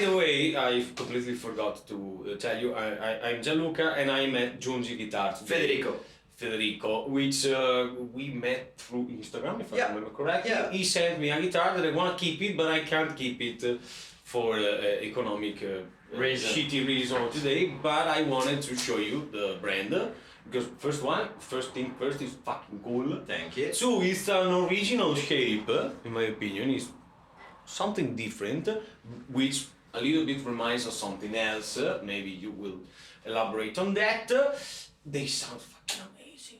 the way, I completely forgot to tell you, I'm Gianluca and I met GIUNGI guitar today. Federico, which we met through Instagram, if I remember correctly. Yeah. He sent me a guitar that I want to keep it, but I can't keep it for economic shitty reason today. But I wanted to show you the brand because first thing first is fucking cool. Thank you. Two, it's an original shape, in my opinion. It's something different, which a little bit reminds of something else. Maybe you will elaborate on that. They sound fucking amazing.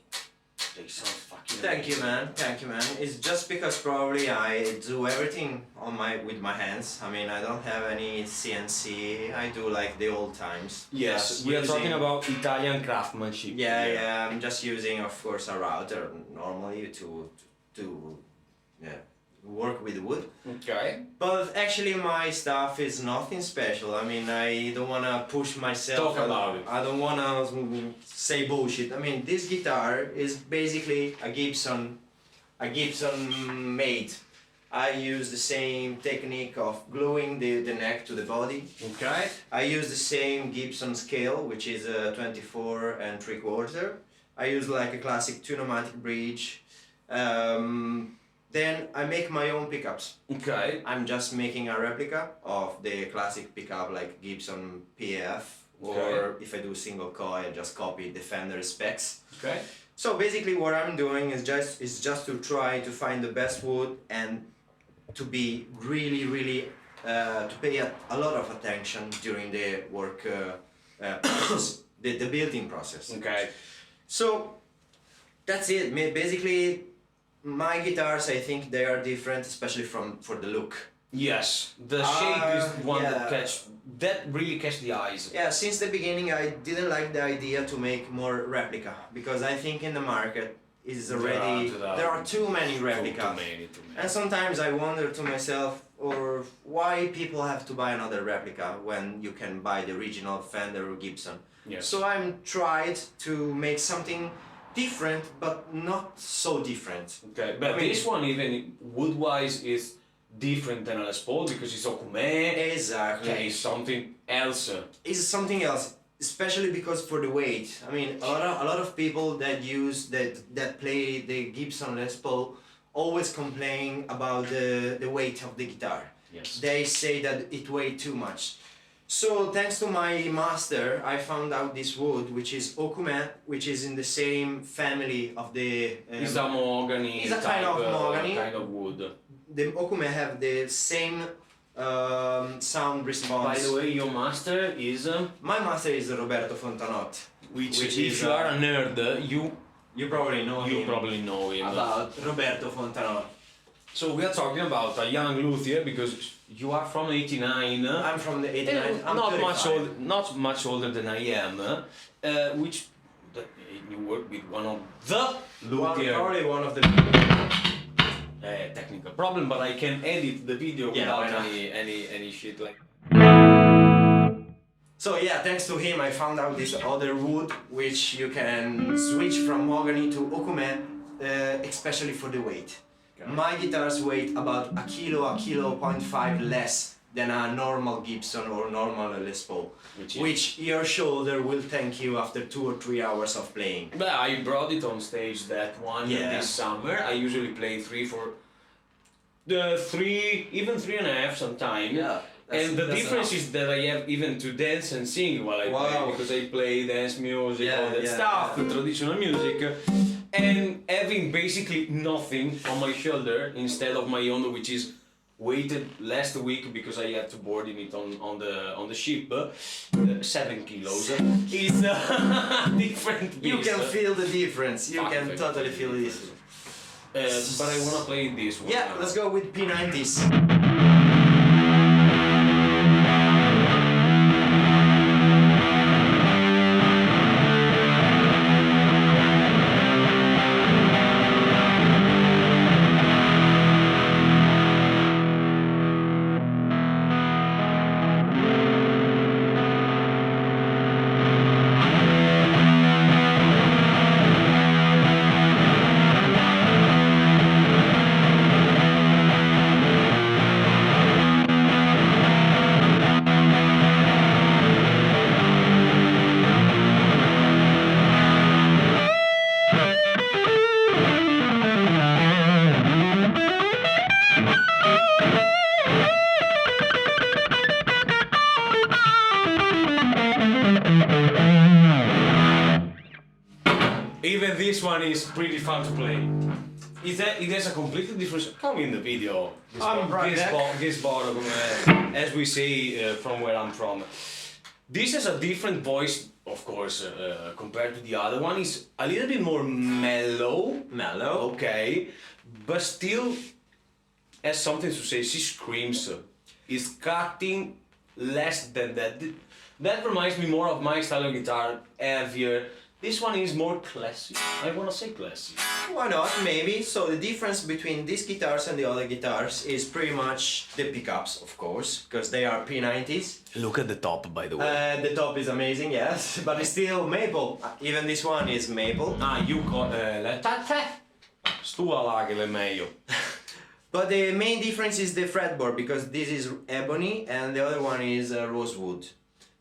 They sound fucking amazing. Thank you, man. It's just because probably I do everything with my hands. I mean, I don't have any CNC. I do like the old times. Yes, we are talking about Italian craftsmanship. Yeah. I'm just using, of course, a router normally to work with wood. Okay. But actually my stuff is nothing special. I mean, I don't want to push myself. Talk about it. I don't want to say bullshit. I mean, this guitar is basically a Gibson made. I use the same technique of gluing the neck to the body. Okay. I use the same Gibson scale, which is a 24 3/4. I use like a classic two-pneumatic bridge. Then I make my own pickups. Okay. I'm just making a replica of the classic pickup like Gibson PF, or if I do single coil, I just copy the Fender specs. Okay. So basically what I'm doing is just to try to find the best wood and to be really to pay a lot of attention during the work process, the building process. Okay. So that's it. Basically, my guitars, I think they are different, especially for the look. Yes, the shape is one that really catch the eyes. Yeah, since the beginning I didn't like the idea to make more replica, because I think in the market is already there are too many replicas. Too many. And sometimes I wonder to myself, or why people have to buy another replica when you can buy the original Fender or Gibson. Yes. So I'm tried to make something different, but not so different. Okay, but this one, even wood-wise, is different than a Les Paul because it's Okume. Exactly. Okay, it's something else. It's something else, especially because for the weight. I mean, a lot of people that play the Gibson Les Paul always complain about the weight of the guitar. Yes. They say that it weighs too much. So thanks to my master, I found out this wood, which is Okume, which is in the same family of the... it's a mahogany. It's a kind of mahogany. Kind of wood. The Okume have the same sound response. By the way, your master is... My master is Roberto Fontanot. Which if you are a nerd, you probably know him. You probably know him. About Roberto Fontanot. So we are talking about a young luthier because you are from 89. I'm from the 89. I'm not much older than I am. Which you work with one of the luthier. Probably one of the technical problem, but I can edit the video without any shit like. So yeah, thanks to him I found out this other wood which you can switch from mahogany to Okume, especially for the weight. My guitars weigh about a kilo, 1.5 less than a normal Gibson or normal Les Paul, which your shoulder will thank you after 2 or 3 hours of playing. But I brought it on stage that one this summer. I usually play 3 even 3.5 sometimes. Yeah. And the difference is that I have even to dance and sing while I play, because I play dance music, all that stuff, traditional music, and having basically nothing on my shoulder instead of my own, which is weighted last week because I had to board in it on the ship, 7 kilos. It's a different beast. You can feel the difference. You can totally feel this. But I wanna play this one. Yeah, let's go with P90s. is pretty fun to play. It has a completely different. Come in the video. As we say from where I'm from. This has a different voice, of course, compared to the other one. It's a little bit more mellow. Mellow. Okay, but still has something to say. She screams. It's cutting less than that. That reminds me more of my style of guitar, heavier. This one is more classic. I wanna say classic. Why not? Maybe. So the difference between these guitars and the other guitars is pretty much the pickups, of course, because they are P90s. Look at the top, by the way. The top is amazing, yes, but it's still maple. Even this one is maple. You got Stua là che è meglio. But the main difference is the fretboard, because this is ebony and the other one is rosewood.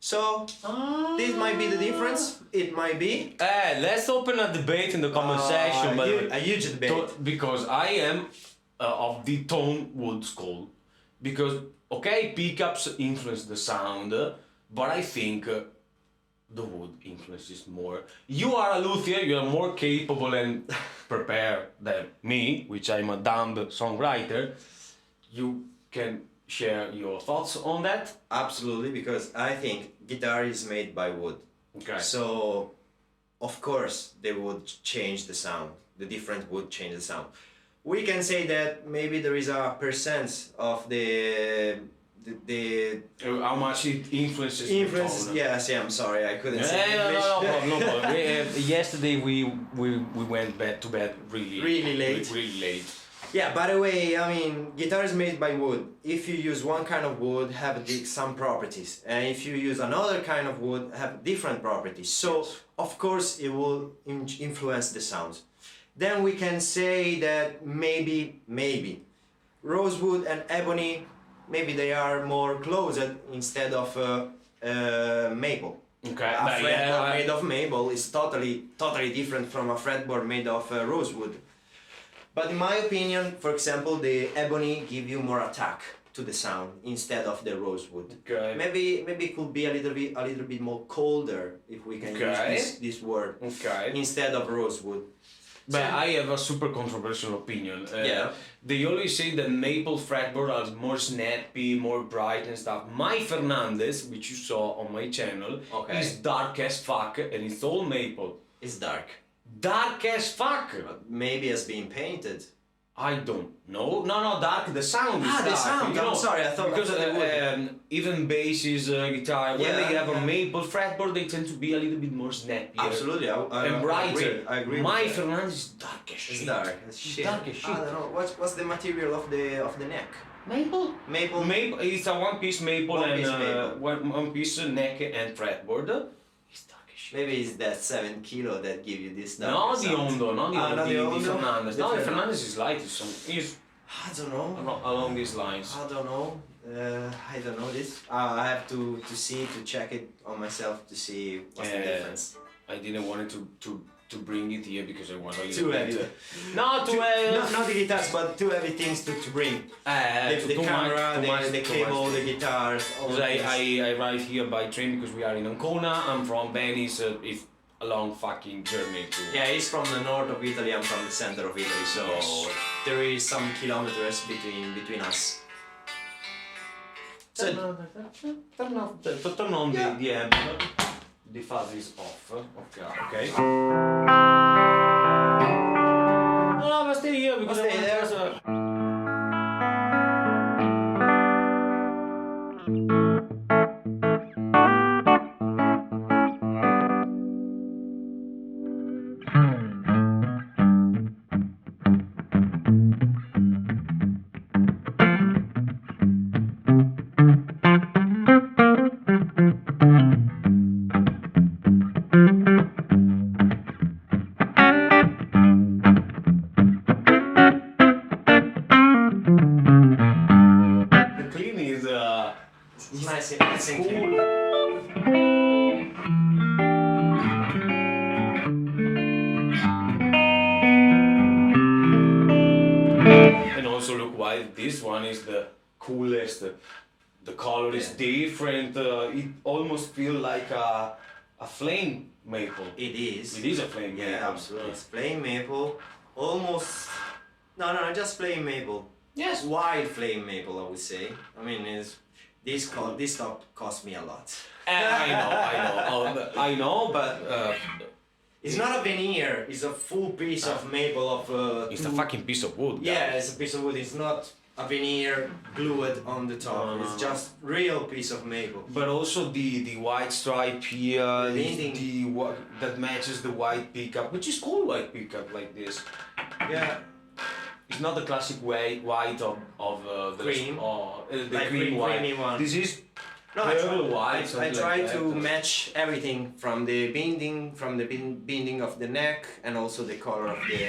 So, this might be the difference, it might be. Let's open a debate in the comment section. A huge debate. Because I am of the tone wood school. Because, okay, pickups influence the sound, but I think the wood influences more. You are a luthier, you are more capable and prepared than me, which I'm a dumb songwriter. You can share your thoughts on that? Absolutely, because I think guitar is made by wood. Okay. So, of course, they would change the sound. The different wood change the sound. We can say that maybe there is a percent of the how much it influences the tone. Yes, I'm sorry, I couldn't say English. No problem. Yesterday we went to bed really late. Yeah, by the way, I mean, guitar is made by wood. If you use one kind of wood, have some properties, and if you use another kind of wood, have different properties. So, of course, it will influence the sounds. Then we can say that maybe rosewood and ebony, maybe they are more closed instead of maple. Okay. A fretboard made of maple is totally different from a fretboard made of rosewood. But in my opinion, for example, the ebony give you more attack to the sound instead of the rosewood. Okay. Maybe it could be a little bit more colder, if we can use this word, instead of rosewood. But I have a super controversial opinion. Yeah. They always say that maple fretboard are more snappy, more bright and stuff. My Fernandez, which you saw on my channel, is dark as fuck and it's all maple. It's dark. Dark as fuck! But maybe it's being painted. I don't know. No, dark. The sound is dark. The sound. I'm sorry, I thought because wood. Even basses, guitar, when they have a maple fretboard, they tend to be a little bit more snappy. Absolutely, and brighter. I agree. My Fernandez is dark as shit. It's dark. It's shit. Dark as shit. I don't know. What's the material of the neck? Maple. Maple. It's a one-piece maple one-piece neck and fretboard. Maybe it's that 7 kilo that give you this dark not sound. The Fernandez. The Fernandez is light. He's I don't know. Along these lines. I don't know. I don't know this. I have to check it on myself to see what's the difference. I didn't want to bring it here because I want too heavy. Not too heavy. Not the guitars, but too heavy things to bring. The camera, the cable, the guitars. I arrived here by train because we are in Ancona. I'm from Venice. It's a long fucking journey to. Yeah, he's from the north of Italy. I'm from the center of Italy. So there is some kilometers between us. Turn on the amp. The fuzz is off. Okay. No, but stay here because I want nice and clean. And also look why this one is the coolest. The color is different. It almost feels like a flame maple. It is. It is a plain maple. Yeah, absolutely. It's plain maple. Almost. No, just plain maple. Yes. Wild flame maple, I would say. I mean, this top cost me a lot. I know, but it's not a veneer. It's a full piece of maple of. It's a fucking piece of wood. Yeah, guys. it's a piece of wood. It's not a veneer glued on the top. No. It's just real piece of maple. But also the white stripe here, Binding. that matches the white pickup, which is cool white pickup like this. Yeah. It's not the classic white of the Cream. the Like cream white. creamy one. This is No, pearl white. I something try like to that. match everything from the binding of the neck and also the color of the.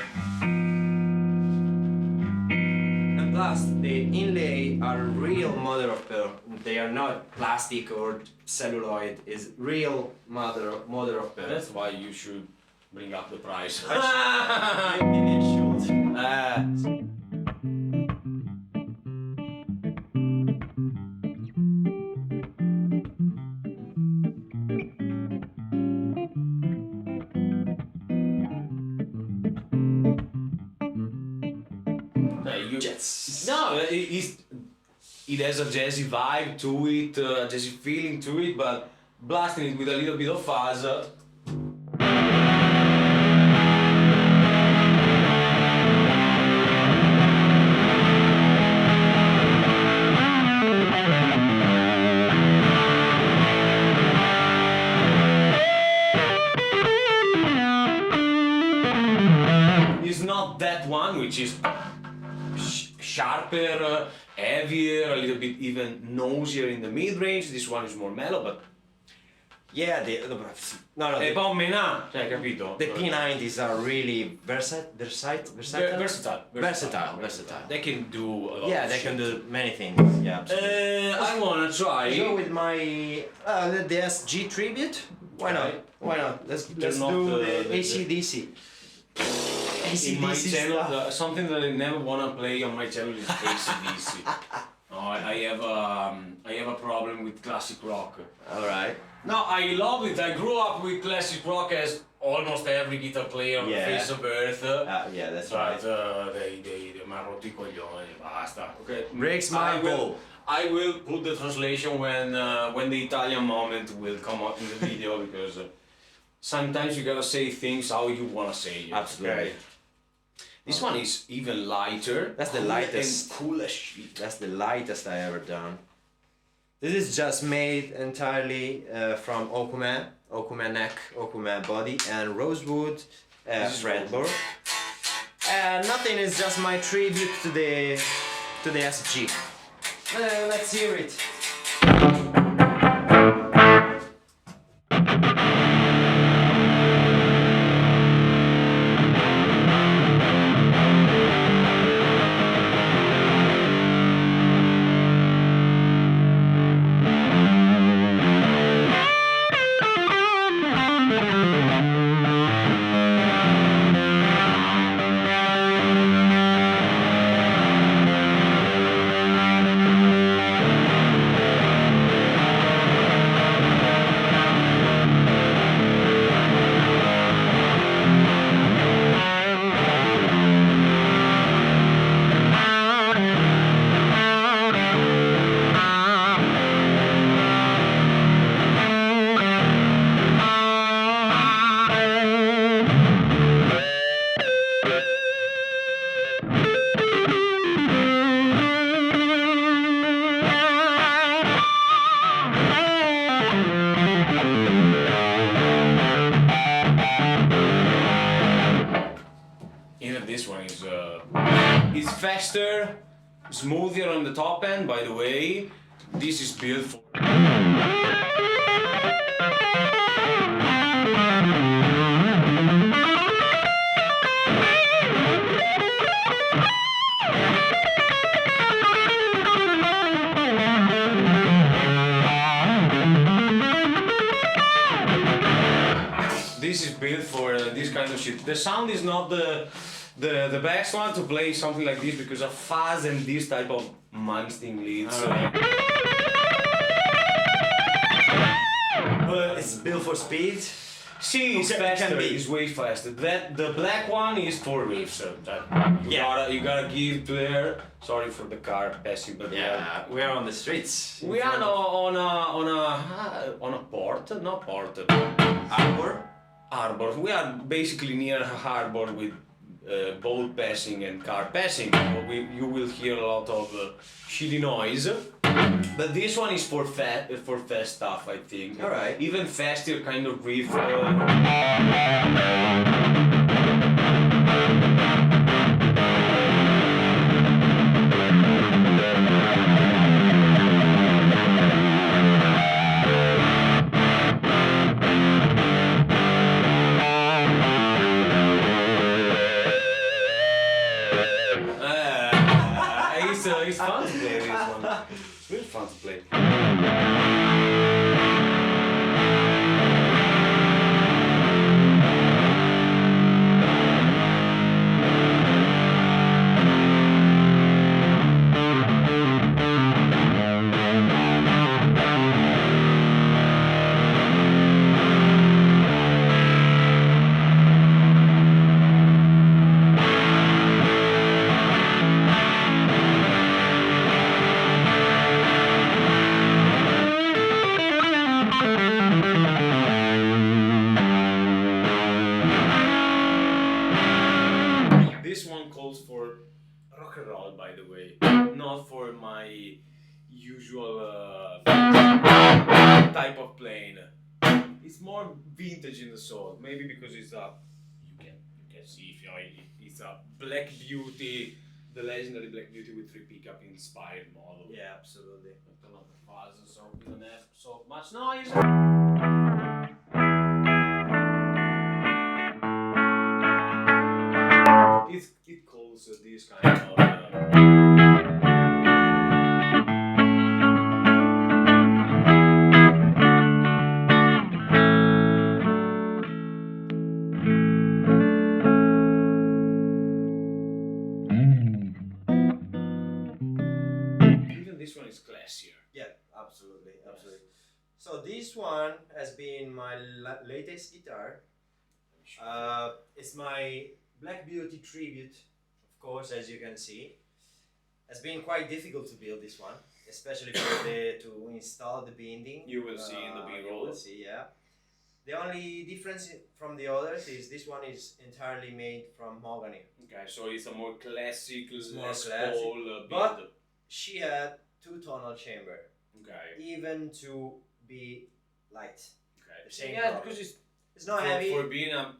And plus, the inlay are real mother of pearl. They are not plastic or celluloid. It's real mother of pearl. That's why you should bring up the price. Maybe I should. No, it has a jazzy vibe to it, a jazzy feeling to it, but blasting it with a little bit of fuzz. It's not that one, which is sharper, heavier, a little bit even nosier in the mid-range. This one is more mellow, but Yeah, è un po' mena, cioè, capito? the P90s are really versatile. They can do a lot Yeah, of they shit. can do many things. Yeah, absolutely. I wanna try. Go with my the SG tribute. Why not? Why not? Let's off do the- the ACDC. In my ACDC channel, stuff. something that I never wanna play on my channel is ACDC. I have a problem with classic rock. All right. No, I love it. I grew up with classic rock as almost every guitar player on the Yeah. face of earth. Yeah, that's But right. they mi hanno rotto i coglioni, basta. Okay. Breaks my bow. I will put the translation when the Italian moment will come up in the video because sometimes you gotta say things how you wanna say it. Absolutely. Okay? This one is even lighter. That's the cool lightest. And cool as shit. That's the lightest I ever done. This is just made entirely from okume neck, okume body, and rosewood fretboard. Nothing is just my tribute to the SG. Let's hear it. Even this one is faster, smoother on the top end. By the way, this is built for. This is built for this kind of shit. The sound is not the best one to play something like this because of fuzz and this type of Manstein leads. But it's built for speed. See, it's faster. It's way faster. The black one is for riffs. You gotta give to there. Sorry for the car passing, but we are on the streets. We are on a port, not port. Harbor. We are basically near a harbor with boat passing and car passing. So you will hear a lot of shitty noise. But this one is for fast stuff, I think. All right. Even faster kind of riff. It's fun to play this one. It's really fun to play. This one calls for rock and roll, by the way, not for my usual type of playing. It's more vintage in the soul, maybe because it's you can see FIOI, it's a Black Beauty, the legendary Black Beauty with 3 pickup inspired model. Yeah, absolutely. Turn off the fuzz so we don't have so much noise. It calls this kind of even this one is classier. Yeah, absolutely. So this one has been my latest guitar. It's my Black Beauty tribute, of course, as you can see. It's been quite difficult to build this one, especially to install the binding. You will see in the B-roll. You will see, yeah. The only difference from the others is this one is entirely made from mahogany. Okay, so it's a more classic, build. But she had 2-tonal chamber. Okay. Even to be light. Okay. The same problem. Because it's not heavy. For being a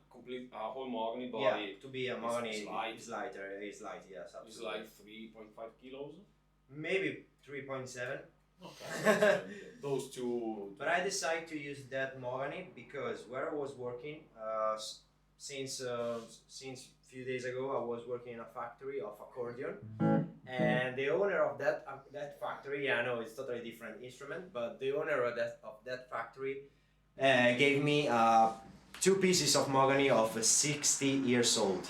whole mahogany body. Yeah, to be a mahogany it's light. It's lighter. It's light, yes, absolutely. It's like 3.5 kilos. Maybe 3.7. Okay. Those two. But I decided to use that mahogany because where I was working, since few days ago, I was working in a factory of accordion, and the owner of that factory, I know it's totally different instrument, but the owner of that factory gave me 2 pieces of mahogany of 60 years old.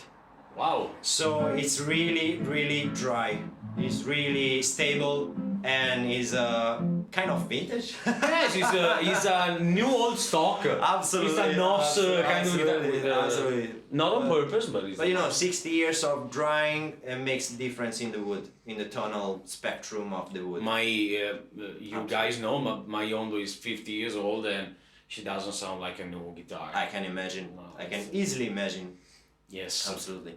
Wow! So it's really dry. It's really stable and is kind of vintage. Yes, it's a new old stock. Absolutely. It's a NOS kind of guitar. Absolutely. Not on purpose, but it's. But you know, 60 years of drying makes a difference in the wood, in the tonal spectrum of the wood. You guys know, my Yondo is 50 years old and she doesn't sound like a new guitar. I can imagine. No, I can easily imagine. Yes. Absolutely.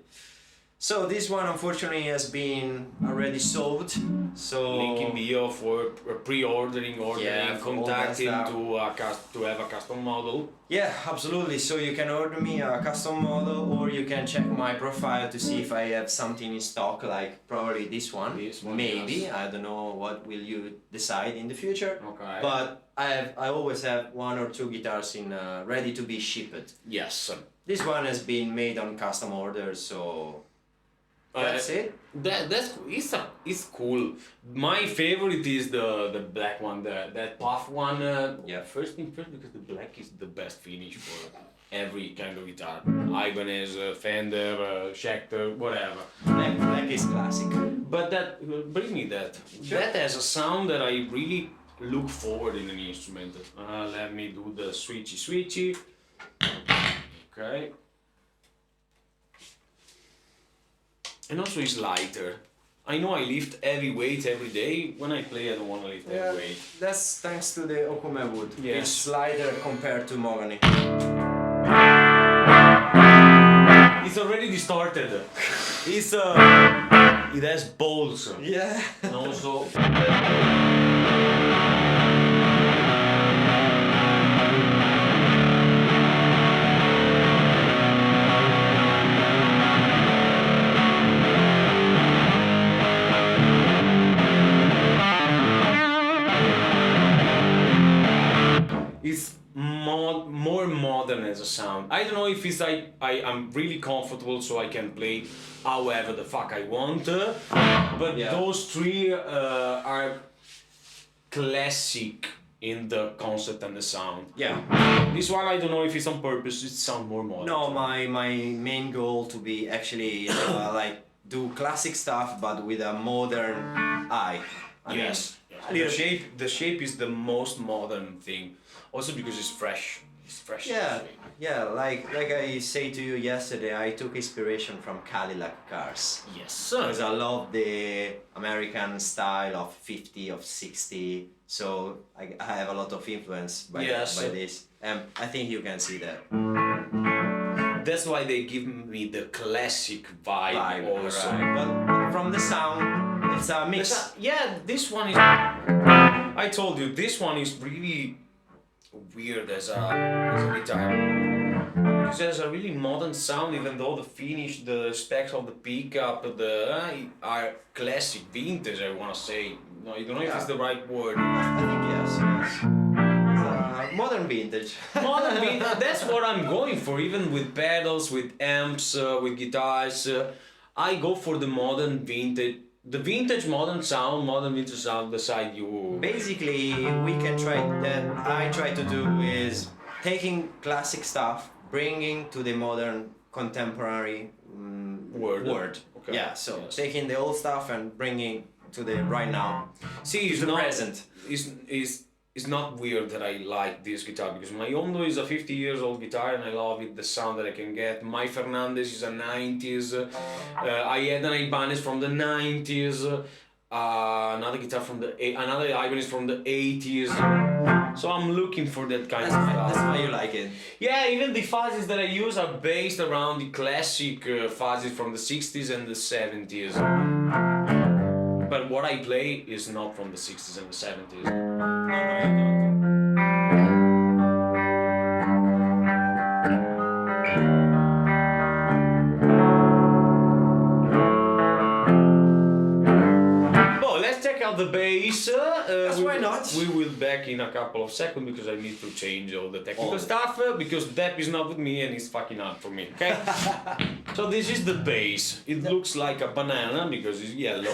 So this one unfortunately has been already sold. So link in bio for pre-ordering, contacting to have a custom model. Yeah, absolutely. So you can order me a custom model, or you can check my profile to see if I have something in stock, like probably this one. Maybe, yes. I don't know what will you decide in the future. Okay. But I always have 1 or 2 guitars in ready to be shipped. Yes. This one has been made on custom orders, so that's it. It's cool. My favorite is the black one, that puff one. Yeah, first thing first, because the black is the best finish for every kind of guitar. Ibanez, Fender, Schecter, whatever. Black is classic. But bring me that. Sure. That has a sound that I really look forward in an instrument. Let me do the switchy. Okay. And also it's lighter. I know I lift heavy weight every day. When I play, I don't want to lift heavy weight. That's thanks to the okume wood. Yes. It's lighter compared to mahogany. It's already distorted. It's it has balls. Yeah. And also. It's more modern as a sound. I don't know if it's like I'm really comfortable so I can play however the fuck I want, but those three are classic in the concept and the sound. Yeah. This one I don't know if it's on purpose, it sounds more modern. No, my main goal to be actually like do classic stuff but with a modern eye. Yes. The shape is the most modern thing. Also because it's fresh. It's fresh. Yeah. Like I say to you yesterday, I took inspiration from Cadillac cars. Yes. Because I love the American style of 50, of 60. So I have a lot of influence by this. And I think you can see that. That's why they give me the classic vibe also. Right. But from the sound, it's a mix. This one is. I told you, this one is really weird as a guitar. It has a really modern sound, even though the finish, the specs of the pickup, are classic, vintage. I wanna say. No, I don't know if it's the right word. I think yes. Modern vintage. Modern vintage. That's what I'm going for. Even with pedals, with amps, with guitars, I go for the modern vintage. The vintage modern vintage sound, the side you... Basically, we can try, that I try to do is taking classic stuff, bringing to the modern contemporary word. Okay. Yeah, so taking the old stuff and bringing to the right now. See, it's the present. It's not weird that I like this guitar because my Hondo is a 50 years old guitar and I love it, the sound that I can get. My Fernandez is a 90s. I had an Ibanez from the 90s. Another guitar from another Ibanez from the 80s. So I'm looking for that kind of stuff. That's why you like it. Yeah, even the fuzzes that I use are based around the classic fuzzes from the 60s and the 70s. But what I play is not from the 60s and the 70s. No, you don't. Well, let's check out the bass. Why not? We will back in a couple of seconds because I need to change all the technical stuff because Depp is not with me and it's fucking hard for me, okay? So this is the bass. It looks like a banana because it's yellow,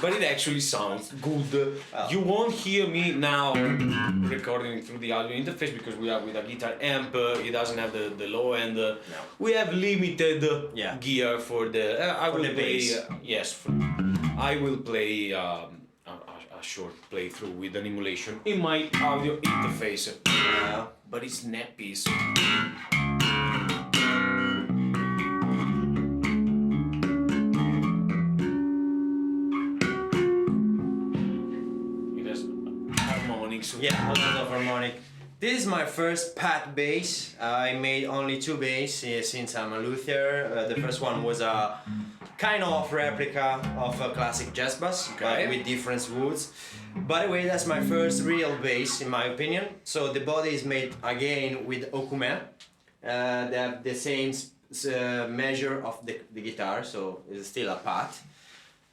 but it actually sounds good. You won't hear me now recording through the audio interface because we are with a guitar amp. It doesn't have the low end. No. We have limited gear for the. I will play. I will play a short playthrough with an emulation in my audio interface. But it's nappies. Yeah, a lot of harmonic. This is my first pad bass. I made only 2 bass since I'm a luthier. The first one was a kind of replica of a classic jazz bass, but with different woods. By the way, that's my first real bass in my opinion. So the body is made again with okume. They have the same measure of the guitar, so it's still a pad.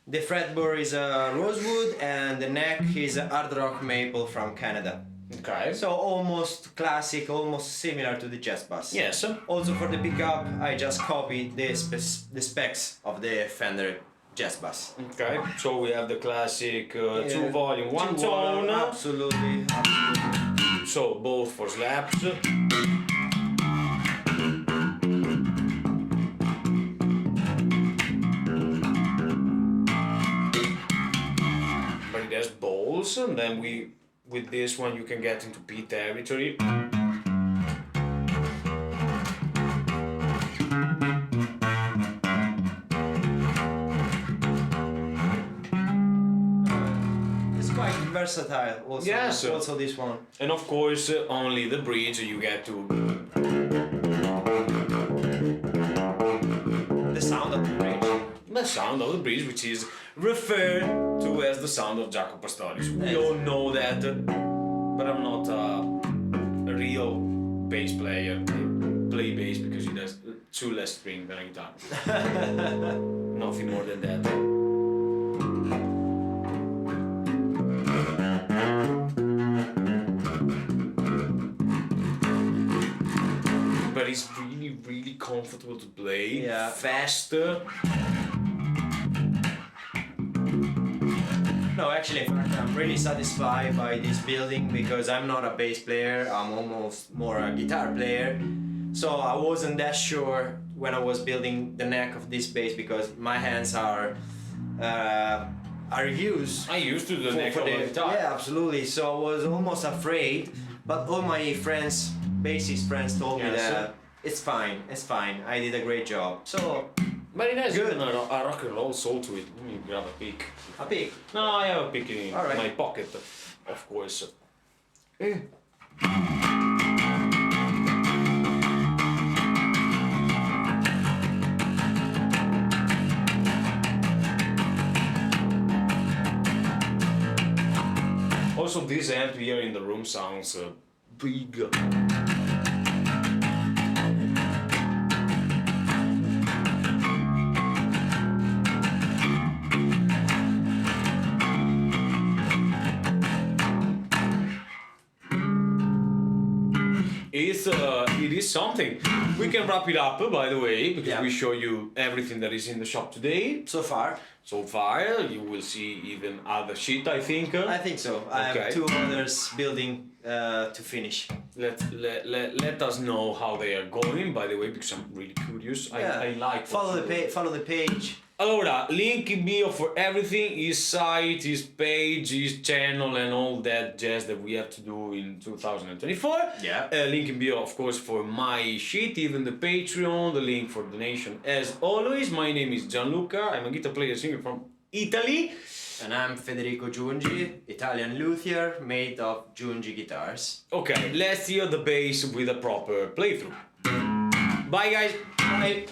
The fretboard is a rosewood and the neck is a hard rock maple from Canada. Okay. So almost classic, almost similar to the jazz bass. Yes. Also for the pickup, I just copied the specs of the Fender jazz bass. Okay. So we have the classic 2 volume, 1 tone. Absolutely. So both for slaps. Balls, and then with this one you can get into P territory. versatile. Also, Yes. Also this one. And of course, only the bridge you get to. The sound of the bridge. The sound of the bridge, which is referred to as the sound of Jacopo Pastorius. We all know that, but I'm not a real bass player. I play bass because it has two less string than a guitar. Nothing more than that. But it's really, really comfortable to play. Yeah. Faster. No, actually, in fact, I'm really satisfied by this building because I'm not a bass player. I'm almost more a guitar player. So I wasn't that sure when I was building the neck of this bass because my hands are used. I used to do the neck of the guitar. Yeah, absolutely. So I was almost afraid, but all my friends, bassist friends, told me that it's fine. I did a great job. So. But it has Good. even a rock and roll soul to it. Let me grab a pick. A pick? No, I have a pick in Alright. my pocket, of course. Also, this amp here in the room sounds big. It is something. We can wrap it up, by the way, because we show you everything that is in the shop today. So far, you will see even other shit, I think. I think so. I have two others building to finish. Let us know how they are going, by the way, because I'm really curious. I like. Follow the page. Allora, link in bio for everything, his site, his page, his channel and all that jazz that we have to do in 2024. Yeah. Link in bio, of course, for my shit, even the Patreon, the link for donation. As always, my name is Gianluca, I'm a guitar player singer from Italy. And I'm Federico Giungi, Italian luthier made of Giungi guitars. Okay, let's hear the bass with a proper playthrough. Bye guys! Bye!